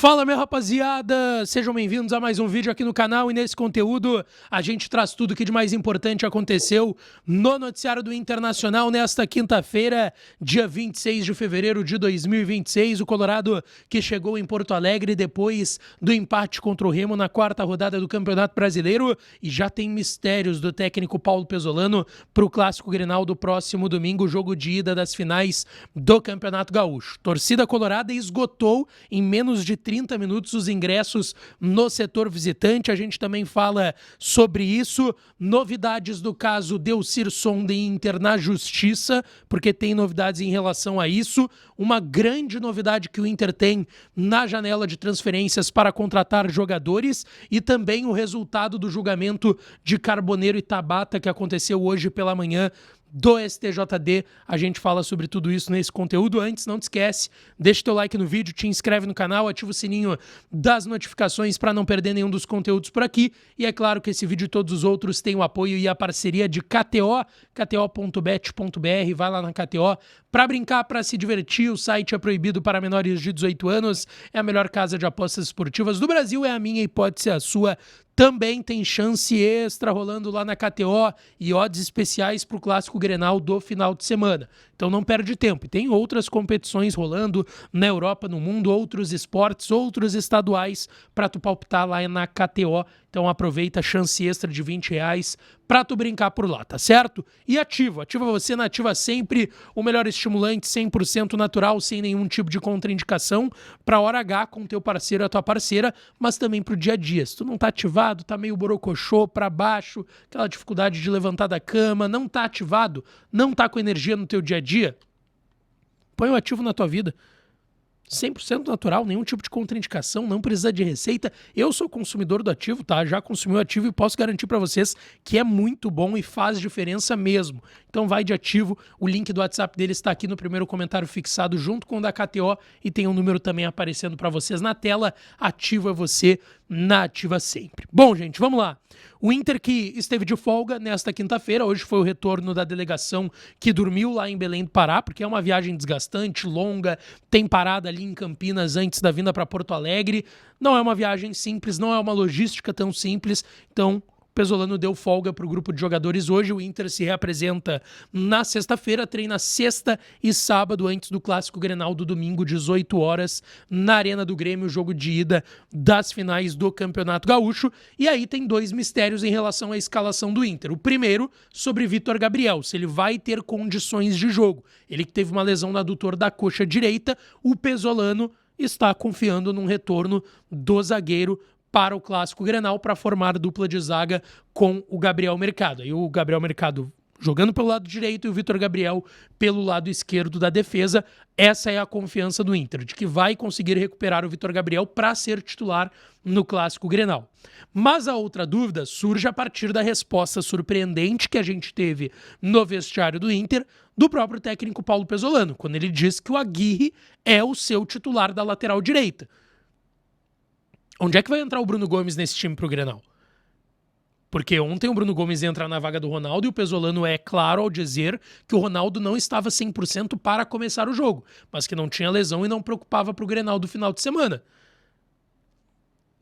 Fala, minha rapaziada! Sejam bem-vindos a mais um vídeo aqui no canal e nesse conteúdo a gente traz tudo que de mais importante aconteceu no noticiário do Internacional nesta quinta-feira, dia 26 de fevereiro de 2026. O Colorado que chegou em Porto Alegre depois do empate contra o Remo na quarta rodada do Campeonato Brasileiro e já tem mistérios do técnico Paulo Pesolano para o Clássico Grenal do próximo domingo, jogo de ida das finais do Campeonato Gaúcho. Torcida colorada esgotou em menos de 30 minutos os ingressos no setor visitante. A gente também fala sobre isso. Novidades do caso Delcir Sonda e Inter na Justiça, porque tem novidades em relação a isso. Uma grande novidade que o Inter tem na janela de transferências para contratar jogadores e também o resultado do julgamento de Carboneiro e Tabata que aconteceu hoje pela manhã do STJD. A gente fala sobre tudo isso nesse conteúdo. Antes, não te esquece, deixa teu like no vídeo, te inscreve no canal, ativa o sininho das notificações para não perder nenhum dos conteúdos por aqui. E é claro que esse vídeo e todos os outros têm o apoio e a parceria de KTO, kto.bet.br. Vai lá na KTO para brincar, para se divertir. O site é proibido para menores de 18 anos. É a melhor casa de apostas esportivas do Brasil, é a minha e pode ser a sua. Também tem chance extra rolando lá na KTO e odds especiais para o Clássico Grenal do final de semana. Então não perde tempo. E tem outras competições rolando na Europa, no mundo, outros esportes, outros estaduais para tu palpitar lá na KTO. Então aproveita a chance extra de R$20 para tu brincar por lá, tá certo? E Ativa você na Ativa sempre, o melhor estimulante 100% natural, sem nenhum tipo de contraindicação, para hora H com teu parceiro, a tua parceira, mas também pro dia a dia. Se tu não tá ativado, tá meio borocochô, para baixo, aquela dificuldade de levantar da cama, não tá ativado, não tá com energia no teu dia a dia, põe o Ativo na tua vida. 100% natural, nenhum tipo de contraindicação, não precisa de receita. Eu sou consumidor do Ativo, tá? Já consumi o Ativo e posso garantir para vocês que é muito bom e faz diferença mesmo. Então vai de Ativo, o link do WhatsApp dele está aqui no primeiro comentário fixado junto com o da KTO e tem um número também aparecendo para vocês na tela. Ativo é você na Ativa sempre. Bom, gente, vamos lá. O Inter que esteve de folga nesta quinta-feira, hoje foi o retorno da delegação que dormiu lá em Belém do Pará, porque é uma viagem desgastante, longa, tem parada ali em Campinas antes da vinda para Porto Alegre. Não é uma viagem simples, não é uma logística tão simples, então Pesolano deu folga para o grupo de jogadores hoje. O Inter se reapresenta na sexta-feira, treina sexta e sábado antes do Clássico Grenal do domingo, 18 horas, na Arena do Grêmio, jogo de ida das finais do Campeonato Gaúcho. E aí tem dois mistérios em relação à escalação do Inter. O primeiro, sobre Vitor Gabriel, se ele vai ter condições de jogo. Ele que teve uma lesão no adutor da coxa direita, o Pesolano está confiando num retorno do zagueiro para o Clássico Grenal para formar dupla de zaga com o Gabriel Mercado. Aí o Gabriel Mercado jogando pelo lado direito e o Vitor Gabriel pelo lado esquerdo da defesa. Essa é a confiança do Inter, de que vai conseguir recuperar o Vitor Gabriel para ser titular no Clássico Grenal. Mas a outra dúvida surge a partir da resposta surpreendente que a gente teve no vestiário do Inter, do próprio técnico Paulo Pesolano, quando ele disse que o Aguirre é o seu titular da lateral direita. Onde é que vai entrar o Bruno Gomes nesse time pro Grenal? Porque ontem o Bruno Gomes entra na vaga do Ronaldo e o Pesolano é claro ao dizer que o Ronaldo não estava 100% para começar o jogo, mas que não tinha lesão e não preocupava pro Grenal do final de semana.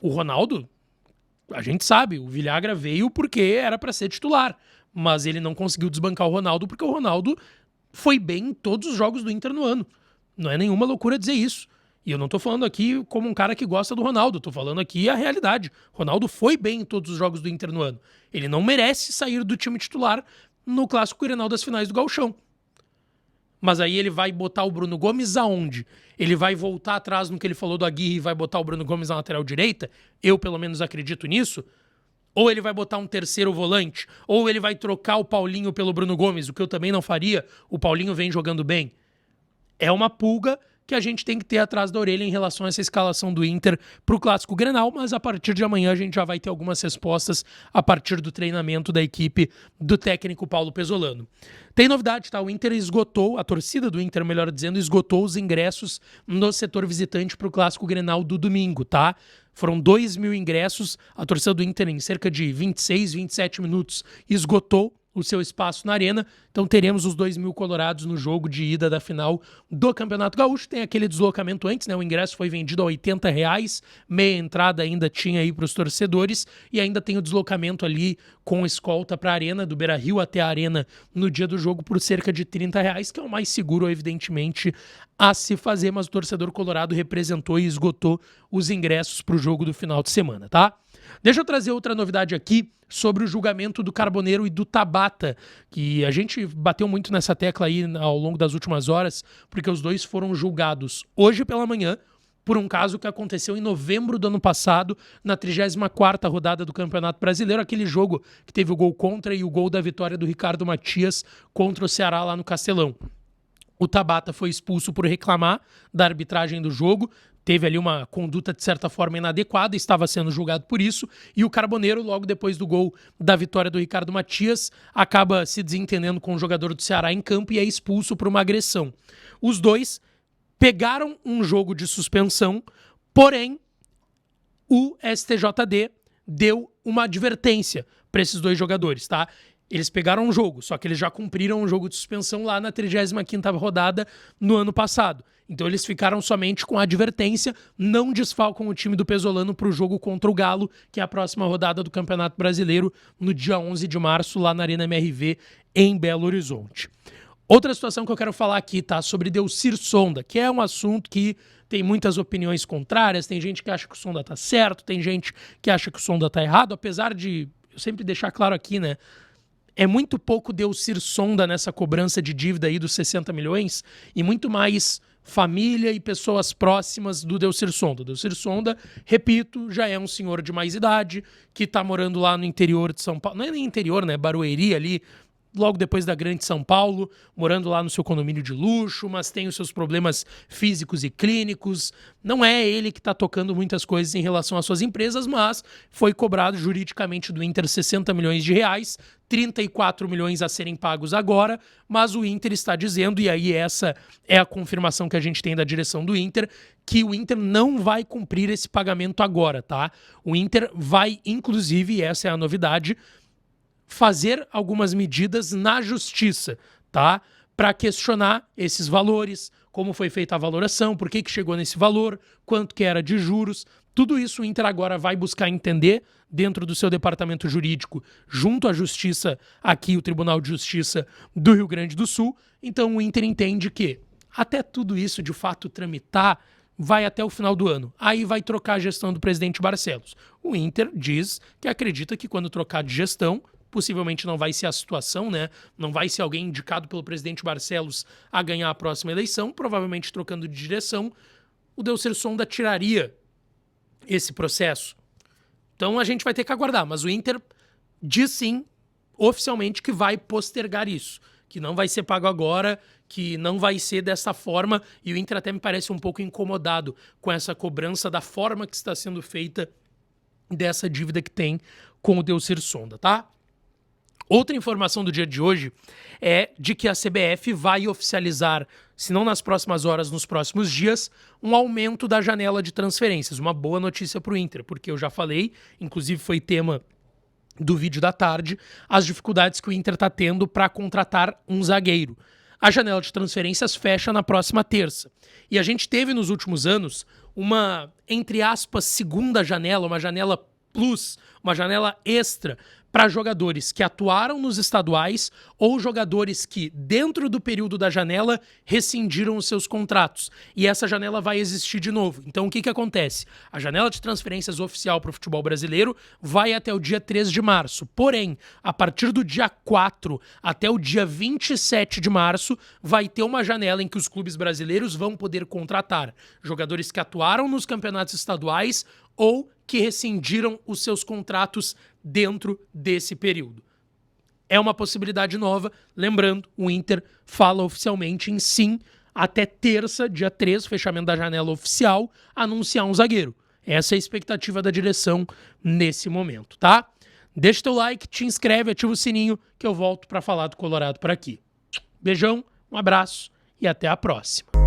O Ronaldo, a gente sabe, o Villagra veio porque era para ser titular, mas ele não conseguiu desbancar o Ronaldo porque o Ronaldo foi bem em todos os jogos do Inter no ano. Não é nenhuma loucura dizer isso. E eu não tô falando aqui como um cara que gosta do Ronaldo, tô falando aqui a realidade. Ronaldo foi bem em todos os jogos do Inter no ano. Ele não merece sair do time titular no Clássico Grenal das finais do Gauchão. Mas aí ele vai botar o Bruno Gomes aonde? Ele vai voltar atrás no que ele falou do Aguirre e vai botar o Bruno Gomes na lateral direita? Eu pelo menos acredito nisso. Ou ele vai botar um terceiro volante, ou ele vai trocar o Paulinho pelo Bruno Gomes, o que eu também não faria. O Paulinho vem jogando bem. É uma pulga que a gente tem que ter atrás da orelha em relação a essa escalação do Inter para o Clássico Grenal, mas a partir de amanhã a gente já vai ter algumas respostas a partir do treinamento da equipe do técnico Paulo Pesolano. Tem novidade, tá? O Inter esgotou, a torcida do Inter, melhor dizendo, esgotou os ingressos no setor visitante para o Clássico Grenal do domingo, tá? Foram 2.000 ingressos, a torcida do Inter em cerca de 26, 27 minutos esgotou o seu espaço na arena. Então teremos os 2.000 colorados no jogo de ida da final do Campeonato Gaúcho. Tem aquele deslocamento antes, né? O ingresso foi vendido a R$80, meia entrada ainda tinha aí para os torcedores, e ainda tem o deslocamento ali com escolta para a arena, do Beira-Rio até a arena no dia do jogo por cerca de R$30, que é o mais seguro, evidentemente, a se fazer, mas o torcedor colorado representou e esgotou os ingressos para o jogo do final de semana, tá? Deixa eu trazer outra novidade aqui sobre o julgamento do Carboneiro e do Tabata, que a gente bateu muito nessa tecla aí ao longo das últimas horas, porque os dois foram julgados hoje pela manhã por um caso que aconteceu em novembro do ano passado, na 34ª rodada do Campeonato Brasileiro, aquele jogo que teve o gol contra e o gol da vitória do Ricardo Matias contra o Ceará lá no Castelão. O Tabata foi expulso por reclamar da arbitragem do jogo, teve ali uma conduta de certa forma inadequada, estava sendo julgado por isso, e o Carboneiro, logo depois do gol da vitória do Ricardo Matias, acaba se desentendendo com o jogador do Ceará em campo e é expulso por uma agressão. Os dois pegaram um jogo de suspensão, porém o STJD deu uma advertência para esses dois jogadores, tá? Eles pegaram um jogo, só que eles já cumpriram um jogo de suspensão lá na 35ª rodada no ano passado. Então eles ficaram somente com a advertência, não desfalcam o time do Pesolano para o jogo contra o Galo, que é a próxima rodada do Campeonato Brasileiro, no dia 11 de março, lá na Arena MRV, em Belo Horizonte. Outra situação que eu quero falar aqui, tá? Sobre Delcir Sonda, que é um assunto que tem muitas opiniões contrárias, tem gente que acha que o Sonda tá certo, tem gente que acha que o Sonda tá errado, apesar de eu sempre deixar claro aqui, né? É muito pouco Delcir Sonda nessa cobrança de dívida aí dos 60 milhões e muito mais família e pessoas próximas do Delcir Sonda. Delcir Sonda, repito, já é um senhor de mais idade que tá morando lá no interior de São Paulo. Não é nem interior, né? Barueri ali, logo depois da Grande São Paulo, morando lá no seu condomínio de luxo, mas tem os seus problemas físicos e clínicos. Não é ele que está tocando muitas coisas em relação às suas empresas, mas foi cobrado juridicamente do Inter 60 milhões de reais, 34 milhões a serem pagos agora, mas o Inter está dizendo, e aí essa é a confirmação que a gente tem da direção do Inter, que o Inter não vai cumprir esse pagamento agora, tá? O Inter vai, inclusive, e essa é a novidade, fazer algumas medidas na justiça, tá? Para questionar esses valores, como foi feita a valoração, por que chegou nesse valor, quanto que era de juros. Tudo isso o Inter agora vai buscar entender dentro do seu departamento jurídico, junto à justiça, aqui o Tribunal de Justiça do Rio Grande do Sul. Então o Inter entende que até tudo isso de fato tramitar vai até o final do ano. Aí vai trocar a gestão do presidente Barcelos. O Inter diz que acredita que quando trocar de gestão, possivelmente não vai ser a situação, né? Não vai ser alguém indicado pelo presidente Barcelos a ganhar a próxima eleição, provavelmente trocando de direção, o Delcir Sonda tiraria esse processo. Então a gente vai ter que aguardar, mas o Inter diz sim, oficialmente, que vai postergar isso, que não vai ser pago agora, que não vai ser dessa forma, e o Inter até me parece um pouco incomodado com essa cobrança da forma que está sendo feita dessa dívida que tem com o Delcir Sonda, tá? Outra informação do dia de hoje é de que a CBF vai oficializar, se não nas próximas horas, nos próximos dias, um aumento da janela de transferências. Uma boa notícia para o Inter, porque eu já falei, inclusive foi tema do vídeo da tarde, as dificuldades que o Inter está tendo para contratar um zagueiro. A janela de transferências fecha na próxima terça. E a gente teve nos últimos anos uma, entre aspas, segunda janela, uma janela plus, uma janela extra, para jogadores que atuaram nos estaduais ou jogadores que, dentro do período da janela, rescindiram os seus contratos. E essa janela vai existir de novo. Então, o que acontece? A janela de transferências oficial para o futebol brasileiro vai até o dia 3 de março. Porém, a partir do dia 4 até o dia 27 de março, vai ter uma janela em que os clubes brasileiros vão poder contratar jogadores que atuaram nos campeonatos estaduais ou que rescindiram os seus contratos dentro desse período. É uma possibilidade nova. Lembrando, o Inter fala oficialmente em sim, até terça, dia 3, fechamento da janela oficial, anunciar um zagueiro. Essa é a expectativa da direção nesse momento, tá? Deixa teu like, te inscreve, ativa o sininho que eu volto para falar do Colorado por aqui. Beijão, um abraço e até a próxima.